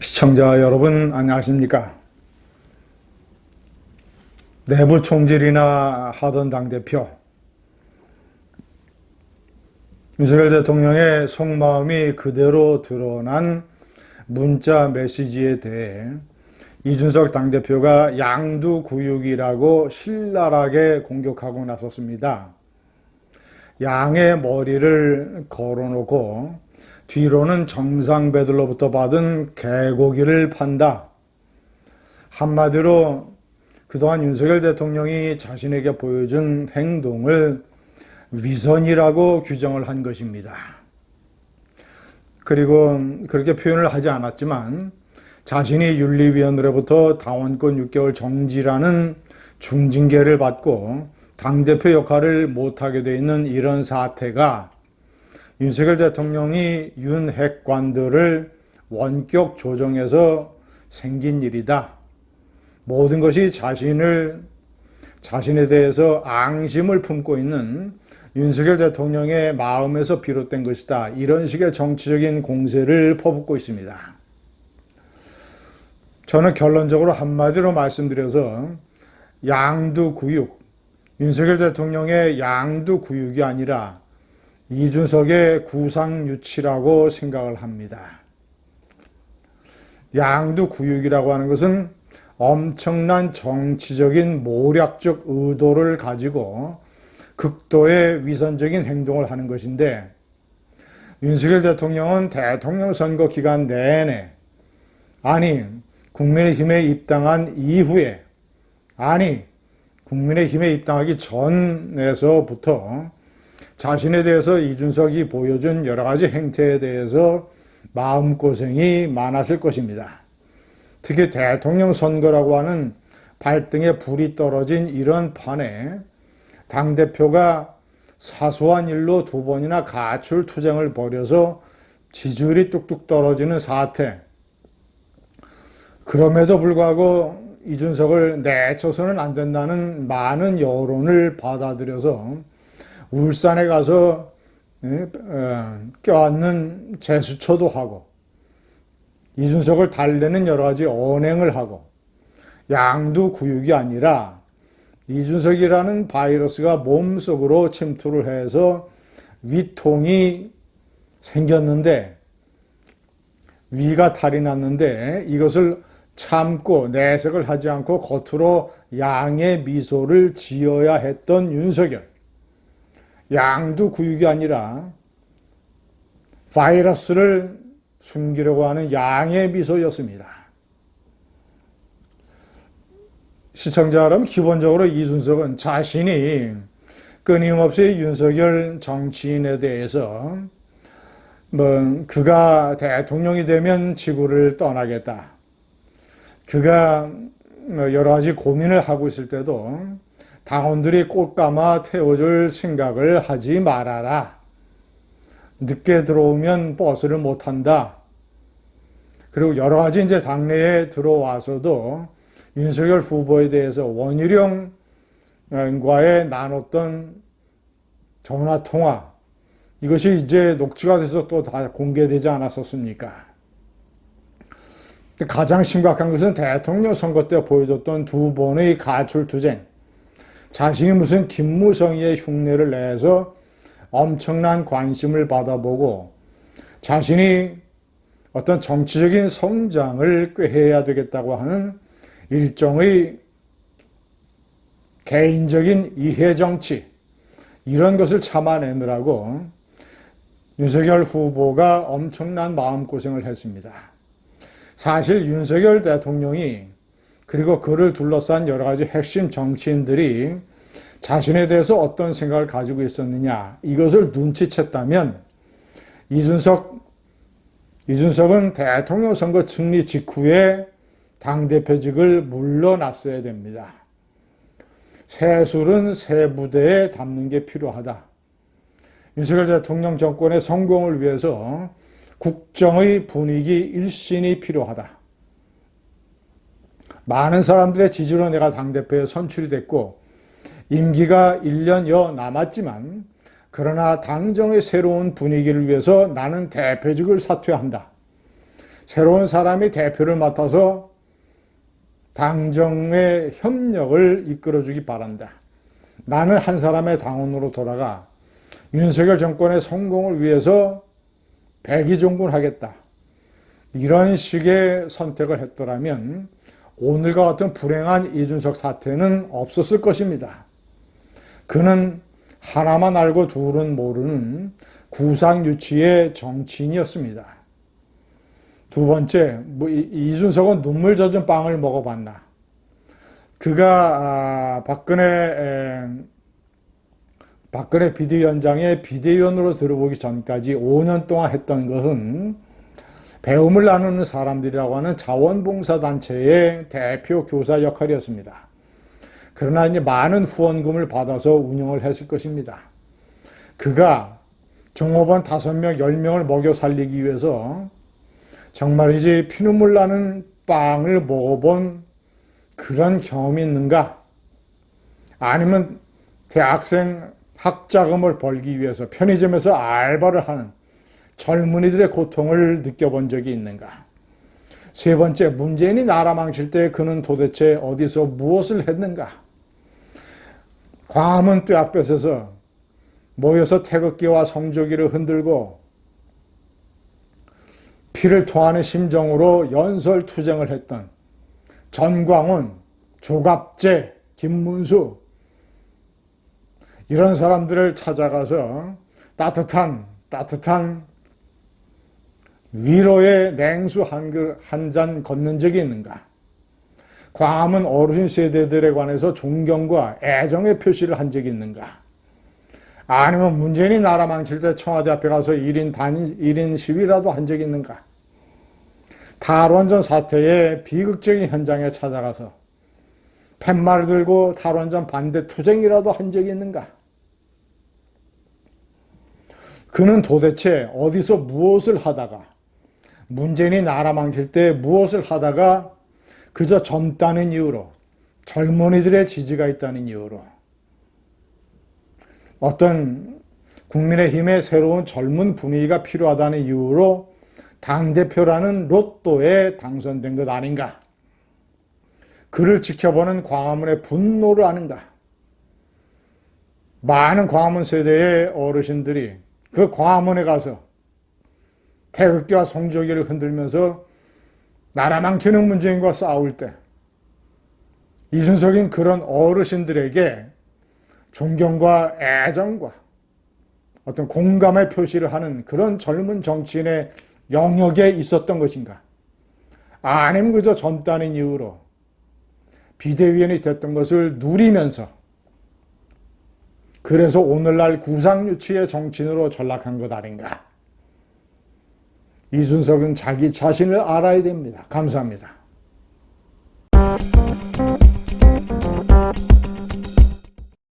시청자 여러분 안녕하십니까? 내부 총질이나 하던 당대표 윤석열 대통령의 속마음이 그대로 드러난 문자 메시지에 대해 이준석 당대표가 양두구육이라고 신랄하게 공격하고 나섰습니다. 양의 머리를 걸어놓고 뒤로는 정상배들로부터 받은 개고기를 판다. 한마디로 그동안 윤석열 대통령이 자신에게 보여준 행동을 위선이라고 규정을 한 것입니다. 그리고 그렇게 표현을 하지 않았지만 자신이 윤리위원으로부터 당원권 6개월 정지라는 중징계를 받고 당대표 역할을 못하게 돼 있는 이런 사태가 윤석열 대통령이 윤핵관들을 원격 조정해서 생긴 일이다. 모든 것이 자신에 대해서 앙심을 품고 있는 윤석열 대통령의 마음에서 비롯된 것이다. 이런 식의 정치적인 공세를 퍼붓고 있습니다. 저는 결론적으로 한마디로 말씀드려서 양두구육, 윤석열 대통령의 양두구육이 아니라 이준석의 구상유치라고 생각을 합니다. 양두구육이라고 하는 것은 엄청난 정치적인 모략적 의도를 가지고 극도의 위선적인 행동을 하는 것인데, 윤석열 대통령은 대통령 선거 기간 내내, 아니 국민의힘에 입당한 이후에, 아니 국민의힘에 입당하기 전에서부터 자신에 대해서 이준석이 보여준 여러 가지 행태에 대해서 마음고생이 많았을 것입니다. 특히 대통령 선거라고 하는 발등에 불이 떨어진 이런 판에 당대표가 사소한 일로 두 번이나 가출투쟁을 벌여서 지지율이 뚝뚝 떨어지는 사태. 그럼에도 불구하고 이준석을 내쳐서는 안 된다는 많은 여론을 받아들여서 울산에 가서 껴안는 제수처도 하고 이준석을 달래는 여러 가지 언행을 하고 양두구육이 아니라 이준석이라는 바이러스가 몸속으로 침투를 해서 위통이 생겼는데, 위가 탈이 났는데 이것을 참고 내색을 하지 않고 겉으로 양의 미소를 지어야 했던 윤석열. 양두구육이 아니라 바이러스를 숨기려고 하는 양의 미소였습니다. 시청자 여러분, 기본적으로 이준석은 자신이 끊임없이 윤석열 정치인에 대해서 그가 대통령이 되면 지구를 떠나겠다. 그가 여러 가지 고민을 하고 있을 때도 당원들이 꽃감아 태워줄 생각을 하지 말아라. 늦게 들어오면 버스를 못 탄다. 그리고 여러 가지 이제 당내에 들어와서도 윤석열 후보에 대해서 원희룡과의 나눴던 전화통화, 이것이 이제 녹취가 돼서 또 다 공개되지 않았었습니까? 가장 심각한 것은 대통령 선거 때 보여줬던 두 번의 가출투쟁. 자신이 무슨 김무성이의 흉내를 내서 엄청난 관심을 받아보고 자신이 어떤 정치적인 성장을 꾀해야 되겠다고 하는 일종의 개인적인 이해정치, 이런 것을 참아내느라고 윤석열 후보가 엄청난 마음고생을 했습니다. 사실 윤석열 대통령이 그리고 그를 둘러싼 여러 가지 핵심 정치인들이 자신에 대해서 어떤 생각을 가지고 있었느냐, 이것을 눈치챘다면 이준석은 대통령 선거 승리 직후에 당대표직을 물러났어야 됩니다. 새 술은 새 부대에 담는 게 필요하다. 윤석열 대통령 정권의 성공을 위해서 국정의 분위기 일신이 필요하다. 많은 사람들의 지지로 내가 당대표에 선출이 됐고 임기가 1년여 남았지만, 그러나 당정의 새로운 분위기를 위해서 나는 대표직을 사퇴한다. 새로운 사람이 대표를 맡아서 당정의 협력을 이끌어주기 바란다. 나는 한 사람의 당원으로 돌아가 윤석열 정권의 성공을 위해서 백의종군하겠다. 이런 식의 선택을 했더라면 오늘과 같은 불행한 이준석 사태는 없었을 것입니다. 그는 하나만 알고 둘은 모르는 구상유치의 정치인이었습니다. 두 번째, 이준석은 눈물 젖은 빵을 먹어봤나? 그가 박근혜 비대위원장의 비대위원으로 들어보기 전까지 5년 동안 했던 것은 배움을 나누는 사람들이라고 하는 자원봉사단체의 대표 교사 역할이었습니다. 그러나 이제 많은 후원금을 받아서 운영을 했을 것입니다. 그가 종업원 5명, 10명을 먹여 살리기 위해서 정말이지 피눈물 나는 빵을 먹어본 그런 경험이 있는가? 아니면 대학생 학자금을 벌기 위해서 편의점에서 알바를 하는 젊은이들의 고통을 느껴본 적이 있는가? 세 번째, 문재인이 나라 망칠 때 그는 도대체 어디서 무엇을 했는가? 광화문 뙤약볕에서 모여서 태극기와 성조기를 흔들고 피를 토하는 심정으로 연설투쟁을 했던 전광훈, 조갑재, 김문수 이런 사람들을 찾아가서 따뜻한 위로의 냉수 한 잔 건넨 적이 있는가? 광화문 어르신 세대들에 관해서 존경과 애정의 표시를 한 적이 있는가? 아니면 문재인이 나라 망칠 때 청와대 앞에 가서 1인 시위라도 한 적이 있는가? 탈원전 사태의 비극적인 현장에 찾아가서 팻말을 들고 탈원전 반대 투쟁이라도 한 적이 있는가? 그는 도대체 어디서 무엇을 하다가 문재인이 나라 망칠 때 무엇을 하다가 그저 젊다는 이유로 젊은이들의 지지가 있다는 이유로 어떤 국민의힘의 새로운 젊은 분위기가 필요하다는 이유로 당대표라는 로또에 당선된 것 아닌가? 그를 지켜보는 광화문의 분노를 아는가? 많은 광화문 세대의 어르신들이 그 광화문에 가서 태극기와 성조기를 흔들면서 나라 망치는 문재인과 싸울 때 이준석인 그런 어르신들에게 존경과 애정과 어떤 공감의 표시를 하는 그런 젊은 정치인의 영역에 있었던 것인가? 아니면 그저 젊다는 이유로 비대위원이 됐던 것을 누리면서 그래서 오늘날 구상유치의 정치인으로 전락한 것 아닌가? 이준석은 자기 자신을 알아야 됩니다. 감사합니다.